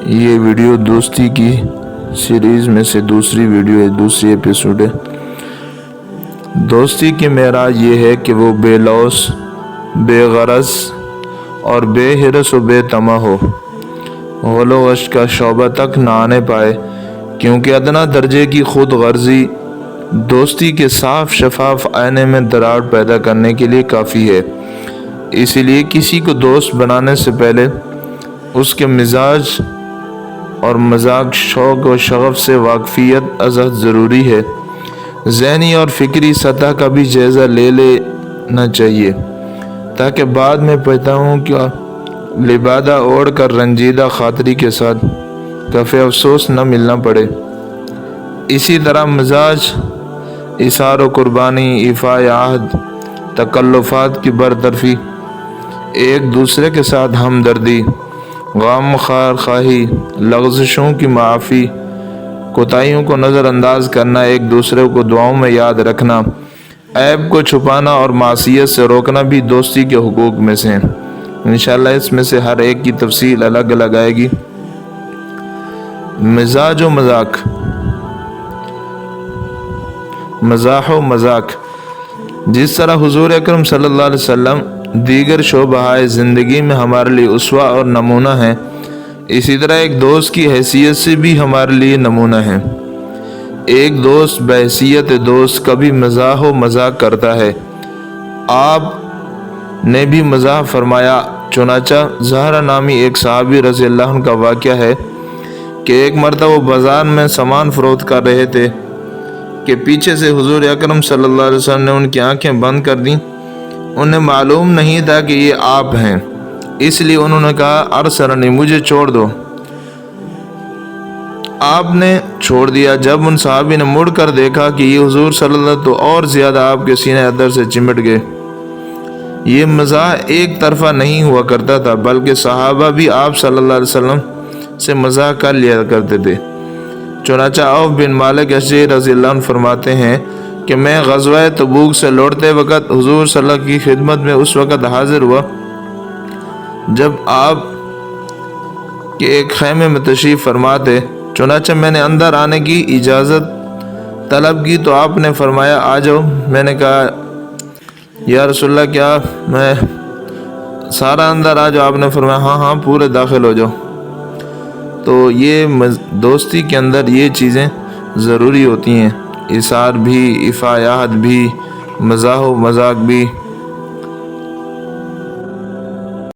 یہ ویڈیو دوستی کی سیریز میں سے دوسری ویڈیو ہے، دوسری ایپیسوڈ ہے۔ دوستی کی معراج یہ ہے کہ وہ بے لوث، بے غرض اور بے حرص و بے طمع ہو، غل و غش کا شعبہ تک نہ آنے پائے، کیونکہ ادنا درجے کی خود غرضی دوستی کے صاف شفاف آئینے میں دراڑ پیدا کرنے کے لیے کافی ہے۔ اسی لیے کسی کو دوست بنانے سے پہلے اس کے مزاج اور مذاق، شوق و شغف سے واقفیت ازحد ضروری ہے۔ ذہنی اور فکری سطح کا بھی جائزہ لے لینا چاہیے، تاکہ بعد میں پچھتاؤں کا لبادہ اوڑھ کر رنجیدہ خاطری کے ساتھ کف افسوس نہ ملنا پڑے۔ اسی طرح مزاج، ایثار و قربانی، ایفاء عہد، تکلفات کی برطرفی، ایک دوسرے کے ساتھ ہمدردی، غم خواہی، لغزشوں کی معافی، کوتاہیوں کو نظر انداز کرنا، ایک دوسرے کو دعاؤں میں یاد رکھنا، عیب کو چھپانا اور معصیت سے روکنا بھی دوستی کے حقوق میں سے ہیں۔ انشاءاللہ اس میں سے ہر ایک کی تفصیل الگ الگ آئے گی۔ مزاج و مذاق، مزاح و مذاق۔ جس طرح حضور اکرم صلی اللہ علیہ وسلم دیگر شعبۂ زندگی میں ہمارے لیے اسوہ اور نمونہ ہیں، اسی طرح ایک دوست کی حیثیت سے بھی ہمارے لیے نمونہ ہیں۔ ایک دوست بحیثیت دوست کبھی مزاح و مذاق کرتا ہے۔ آپ نے بھی مزاح فرمایا۔ چنانچہ زہرہ نامی ایک صحابی رضی اللہ عنہ کا واقعہ ہے کہ ایک مرتبہ وہ بازار میں سامان فروخت کر رہے تھے کہ پیچھے سے حضور اکرم صلی اللہ علیہ وسلم نے ان کی آنکھیں بند کر دیں۔ انہیں معلوم نہیں تھا کہ یہ آپ ہیں، اس لیے انہوں نے کہا ارسلنی، مجھے چھوڑ دو۔ آپ نے چھوڑ دیا۔ جب ان صحابی نے مڑ کر دیکھا کہ یہ حضور صلی اللہ علیہ وسلم، تو اور زیادہ آپ کے سینے اندر سے چمٹ گئے۔ یہ مزاح ایک طرفہ نہیں ہوا کرتا تھا، بلکہ صحابہ بھی آپ صلی اللہ علیہ وسلم سے مزاح کر لیا کرتے تھے۔ چنانچہ عوف بن مالک اشجعی رضی اللہ عنہ فرماتے ہیں کہ میں غزوہ تبوک سے لوٹتے وقت حضور صلی اللہ علیہ وسلم کی خدمت میں اس وقت حاضر ہوا جب آپ کے ایک خیمے میں تشریف فرما تھے۔ چنانچہ میں نے اندر آنے کی اجازت طلب کی تو آپ نے فرمایا آ جاؤ۔ میں نے کہا یا رسول اللہ، کیا میں سارا اندر آ جاؤ؟ آپ نے فرمایا ہاں ہاں، پورے داخل ہو جاؤ۔ تو یہ دوستی کے اندر یہ چیزیں ضروری ہوتی ہیں، ایثار بھی، ایفاء عہد بھی، مزاح و مذاق بھی۔